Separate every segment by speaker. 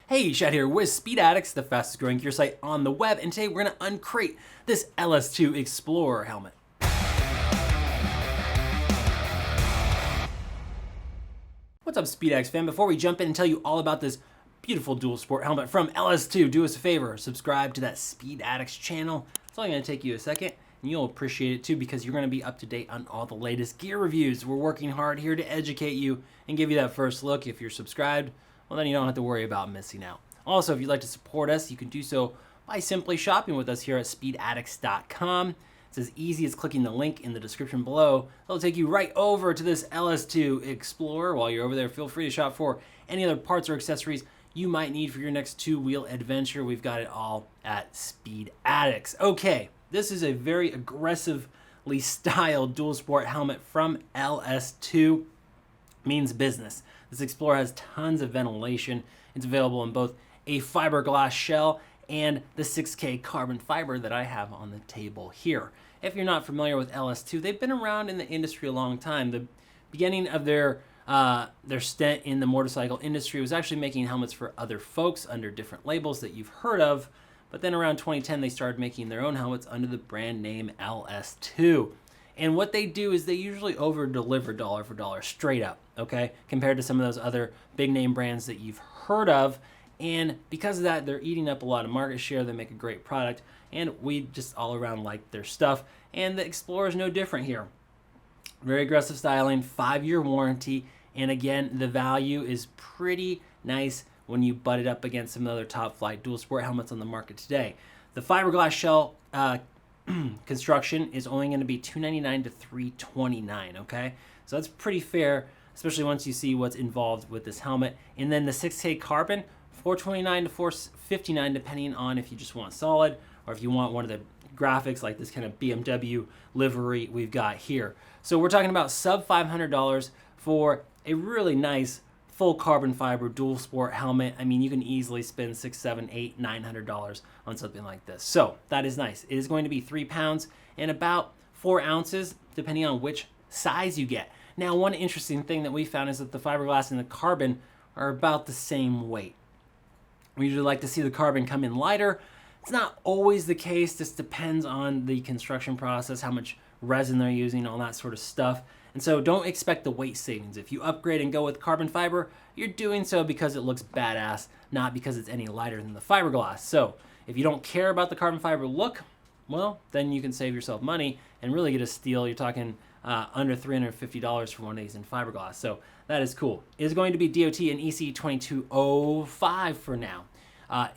Speaker 1: Hey, Shad here with Speed Addicts, the fastest growing gear site on the web, and today we're going to uncrate this LS2 Explorer helmet. What's up, Speed Addicts fan? Before we jump in and tell you all about this beautiful dual sport helmet from LS2, do us a favor, subscribe to that Speed Addicts channel. It's only going to take you a second, and you'll appreciate it too because you're going to be up to date on all the latest gear reviews. We're working hard here to educate you and give you that first look. If you're subscribed, well, then you don't have to worry about missing out. Also, if you'd like to support us, you can do so by simply shopping with us here at speedaddicts.com. It's as easy as clicking the link in the description below. It'll take you right over to this LS2 Explorer. While you're over there, feel free to shop for any other parts or accessories you might need for your next two-wheel adventure. We've got it all at Speed Addicts. Okay, this is a very aggressively styled dual sport helmet from LS2. Means business. This Explorer has tons of ventilation. It's available in both a fiberglass shell and the 6K carbon fiber that I have on the table here. If you're not familiar with LS2, they've been around in the industry a long time. The beginning of their stint in the motorcycle industry was actually making helmets for other folks under different labels that you've heard of. But then around 2010, they started making their own helmets under the brand name LS2. And what they do is they usually over-deliver dollar for dollar straight up, okay, compared to some of those other big-name brands that you've heard of. And because of that, they're eating up a lot of market share. They make a great product, and we just all around like their stuff. And the Explorer is no different here. Very aggressive styling, 5-year warranty, and again, the value is pretty nice when you butt it up against some other top-flight dual sport helmets on the market today. The fiberglass shell construction is only going to be $299 to $329, okay? So that's pretty fair, especially once you see what's involved with this helmet. And then the 6K carbon, $429 to $459, depending on if you just want solid or if you want one of the graphics like this kind of BMW livery we've got here. So we're talking about sub $500 for a really nice full carbon fiber dual sport helmet. I mean, you can easily spend $600, $700, $800, $900 on something like this. So that is nice. It is going to be 3 pounds and about 4 ounces, depending on which size you get. Now, one interesting thing that we found is that the fiberglass and the carbon are about the same weight. We usually like to see the carbon come in lighter. It's not always the case. This depends on the construction process, how much resin they're using, all that sort of stuff. And so don't expect the weight savings. If you upgrade and go with carbon fiber, you're doing so because it looks badass, not because it's any lighter than the fiberglass. So if you don't care about the carbon fiber look, well, then you can save yourself money and really get a steal. You're talking under $350 for one of these in fiberglass. So that is cool. It is going to be DOT and EC 2205 for now.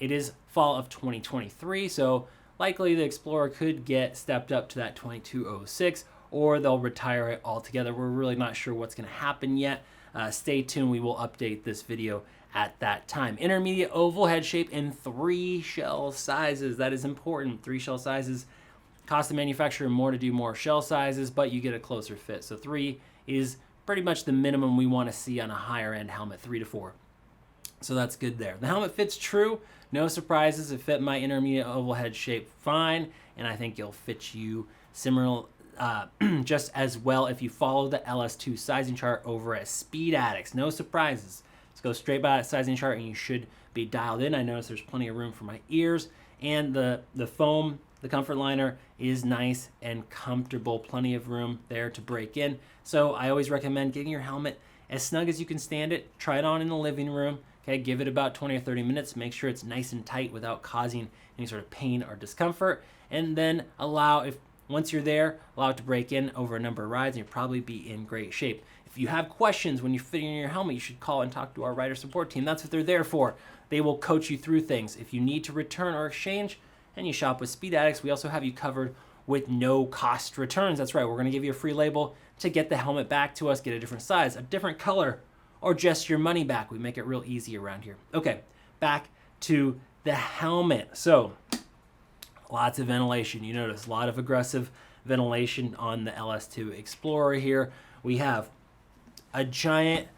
Speaker 1: It is fall of 2023, so likely the Explorer could get stepped up to that 2206, or they'll retire it altogether. We're really not sure what's going to happen yet. Stay tuned. We will update this video at that time. Intermediate oval head shape in 3 shell sizes. That is important. 3 shell sizes. Cost the manufacturer more to do more shell sizes, but you get a closer fit. So 3 is pretty much the minimum we want to see on a higher end helmet, 3 to 4. So that's good there. The helmet fits true. No surprises. It fit my intermediate oval head shape fine, and I think it'll fit you similar, just as well if you follow the LS2 sizing chart over at Speed Addicts. No surprises. Let's go straight by that sizing chart and you should be dialed in. I notice there's plenty of room for my ears, and the foam, the comfort liner is nice and comfortable. Plenty of room there to break in. So I always recommend getting your helmet as snug as you can stand it. Try it on in the living room. Okay, give it about 20 or 30 minutes. Make sure it's nice and tight without causing any sort of pain or discomfort. And then once you're there, allow it to break in over a number of rides, and you'll probably be in great shape. If you have questions when you're fitting in your helmet, you should call and talk to our rider support team. That's what they're there for. They will coach you through things. If you need to return or exchange and you shop with Speed Addicts, we also have you covered with no cost returns. That's right, we're going to give you a free label to get the helmet back to us, get a different size, a different color, or just your money back. We make it real easy around here. Okay, back to the helmet. So lots of ventilation. You notice a lot of aggressive ventilation on the LS2 Explorer here. We have a giant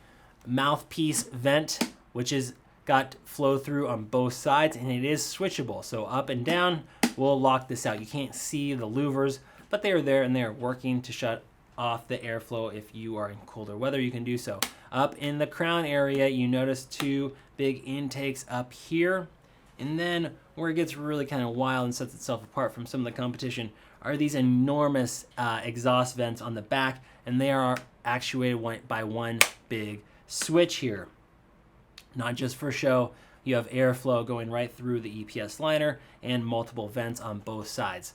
Speaker 1: mouthpiece vent, which is got flow through on both sides, and it is switchable. So up and down, we'll lock this out. You can't see the louvers, but they are there and they are working to shut off the airflow. If you are in colder weather, you can do so. Up in the crown area, you notice two big intakes up here. And then where it gets really kind of wild and sets itself apart from some of the competition are these enormous exhaust vents on the back, and they are actuated by one big switch here. Not just for show, you have airflow going right through the EPS liner and multiple vents on both sides.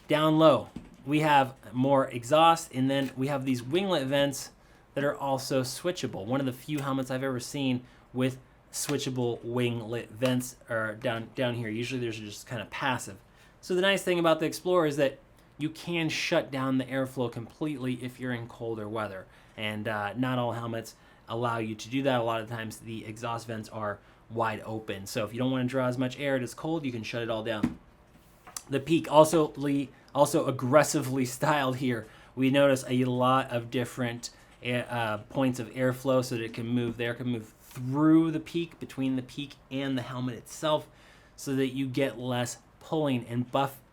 Speaker 1: Down low, we have more exhaust, and then we have these winglet vents that are also switchable. One of the few helmets I've ever seen with switchable winglet vents are down here. Usually there's just kind of passive. So the nice thing about the Explorer is that you can shut down the airflow completely if you're in colder weather. And not all helmets allow you to do that. A lot of times the exhaust vents are wide open. So if you don't want to draw as much air, it is cold, you can shut it all down. The peak also aggressively styled here. We notice a lot of different points of airflow so that it can move. The air can move through the peak, between the peak and the helmet itself, so that you get less pulling and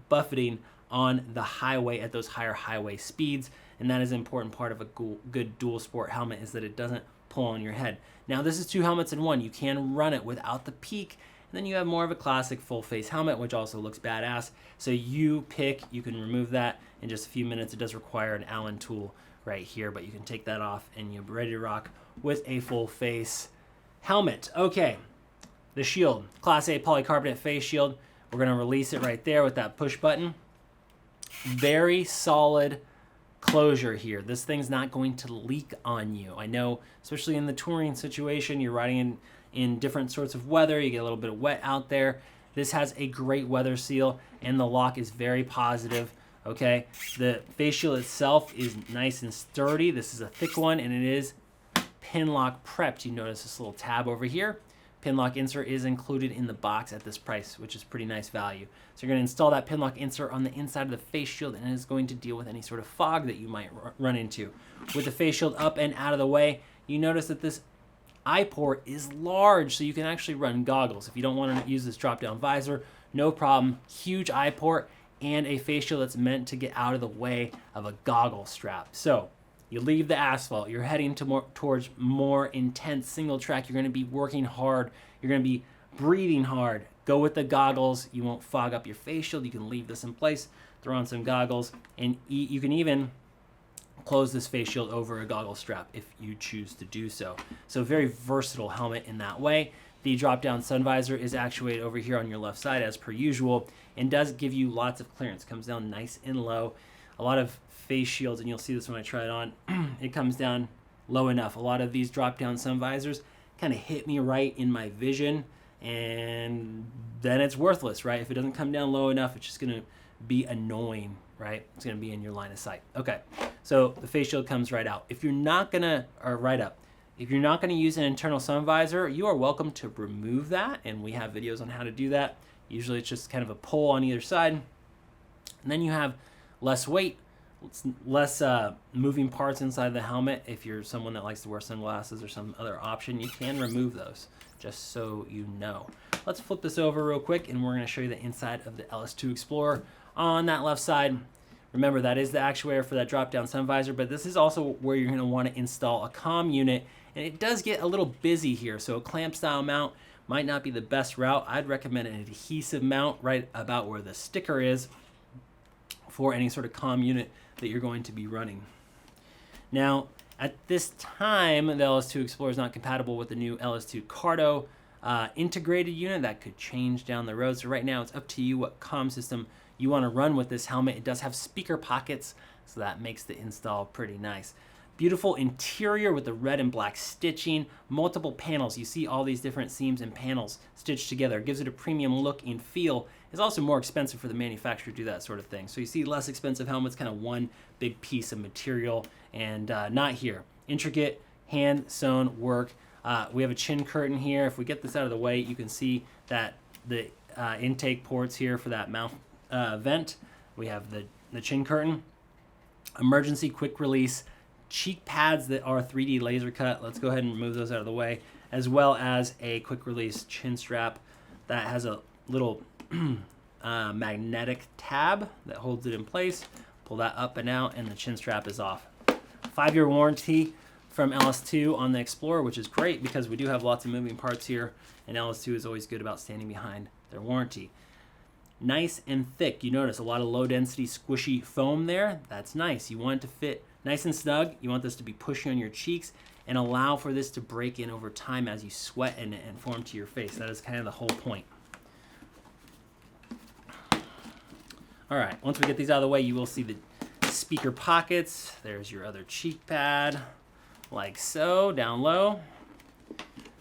Speaker 1: buffeting on the highway at those higher highway speeds. And that is an important part of a good dual sport helmet, is that it doesn't pull on your head. Now this is two helmets in one. You can run it without the peak, and then you have more of a classic full face helmet, which also looks badass. So you pick, you can remove that in just a few minutes. It does require an Allen tool right here, but you can take that off and you're ready to rock with a full face helmet. Okay, the shield, Class A polycarbonate face shield. We're gonna release it right there with that push button. Very solid closure here. This thing's not going to leak on you. I know, especially in the touring situation, you're riding in different sorts of weather, you get a little bit of wet out there. This has a great weather seal, and the lock is very positive. Okay, the face shield itself is nice and sturdy. This is a thick one, and it is pin lock prepped. You notice this little tab over here. Pin lock insert is included in the box at this price, which is pretty nice value. So you're going to install that pin lock insert on the inside of the face shield, and it's going to deal with any sort of fog that you might run into. With the face shield up and out of the way, you notice that this eye port is large, so you can actually run goggles. If you don't want to use this drop-down visor, no problem. Huge eye port and a face shield that's meant to get out of the way of a goggle strap. So you leave the asphalt, you're heading towards more intense single track, you're going to be working hard, you're going to be breathing hard. Go with the goggles, you won't fog up your face shield, you can leave this in place, throw on some goggles, and you can even close this face shield over a goggle strap if you choose to do so. So very versatile helmet in that way. The drop-down sun visor is actuated over here on your left side as per usual, and does give you lots of clearance. Comes down nice and low. A lot of face shields, and you'll see this when I try it on, it comes down low enough. A lot of these drop-down sun visors kind of hit me right in my vision, and then it's worthless, right? If it doesn't come down low enough, it's just going to be annoying, right? It's going to be in your line of sight. Okay, so the face shield comes right out. If you're not going to, or right up, if you're not going to use an internal sun visor, you are welcome to remove that, and we have videos on how to do that. Usually it's just kind of a pull on either side, and then you have less weight, less moving parts inside the helmet. If you're someone that likes to wear sunglasses or some other option, you can remove those, just so you know. Let's flip this over real quick, and we're going to show you the inside of the LS2 Explorer. On that left side, remember that is the actuator for that drop-down sun visor, but this is also where you're going to want to install a comm unit, and it does get a little busy here, so a clamp style mount might not be the best route. I'd recommend an adhesive mount right about where the sticker is for any sort of comm unit that you're going to be running. Now, at this time, the LS2 Explorer is not compatible with the new LS2 Cardo integrated unit. That could change down the road. So right now, it's up to you what comm system you want to run with this helmet. It does have speaker pockets, so that makes the install pretty nice. Beautiful interior with the red and black stitching, multiple panels. You see all these different seams and panels stitched together. It gives it a premium look and feel. It's also more expensive for the manufacturer to do that sort of thing. So you see less expensive helmets, kind of one big piece of material, and not here. Intricate hand sewn work. We have a chin curtain here. If we get this out of the way, you can see that the intake ports here for that mouth vent. We have the chin curtain, emergency quick release, cheek pads that are 3D laser cut. Let's go ahead and remove those out of the way, as well as a quick release chin strap that has a little magnetic tab that holds it in place. Pull that up and out, and the chin strap is off. 5-year warranty from LS2 on the Explorer, which is great because we do have lots of moving parts here, and LS2 is always good about standing behind their warranty. Nice and thick. You notice a lot of low density squishy foam there. That's nice. You want it to fit nice and snug. You want this to be pushy on your cheeks and allow for this to break in over time as you sweat and form to your face. That is kind of the whole point. All right, once we get these out of the way, you will see the speaker pockets. There's your other cheek pad, like so, down low.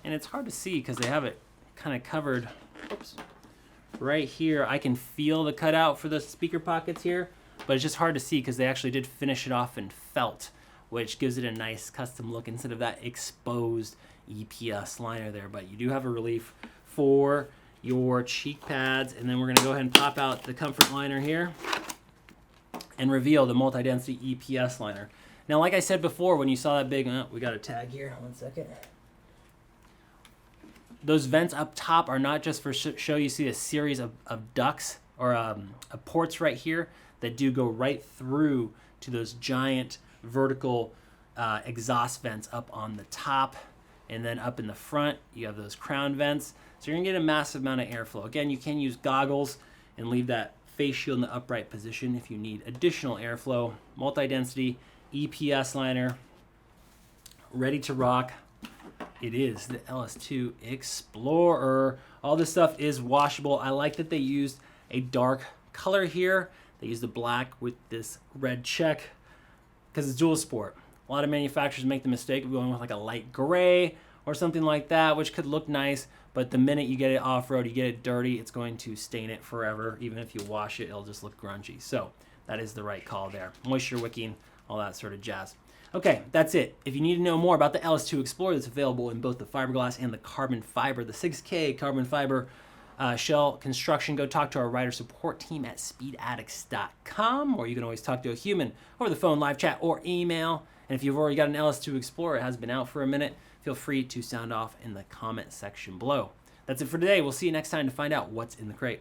Speaker 1: And it's hard to see because they have it kind of covered. Oops. Right here, I can feel the cutout for the speaker pockets here, but it's just hard to see because they actually did finish it off in felt, which gives it a nice custom look instead of that exposed EPS liner there. But you do have a relief for your cheek pads, and then we're going to go ahead and pop out the comfort liner here and reveal the multi-density EPS liner. Now, like I said before, when you saw that big, we got a tag here, 1 second. Those vents up top are not just for show. You see a series of ducts or ports right here that do go right through to those giant vertical exhaust vents up on the top, and then up in the front you have those crown vents. So you're gonna get a massive amount of airflow. Again, you can use goggles and leave that face shield in the upright position if you need additional airflow. Multi-density EPS liner, ready to rock. It is the LS2 Explorer. All this stuff is washable. I like that they used a dark color here. They used the black with this red check because it's dual sport. A lot of manufacturers make the mistake of going with like a light gray or something like that, which could look nice, but the minute you get it off-road, you get it dirty, it's going to stain it forever. Even if you wash it, it'll just look grungy. So that is the right call there. Moisture wicking, all that sort of jazz. Okay, that's it. If you need to know more about the LS2 Explorer, that's available in both the fiberglass and the carbon fiber, the 6K carbon fiber shell construction, go talk to our rider support team at speedaddicts.com, or you can always talk to a human over the phone, live chat, or email. And if you've already got an LS2 Explorer, it has been out for a minute, feel free to sound off in the comment section below. That's it for today. We'll see you next time to find out what's in the crate.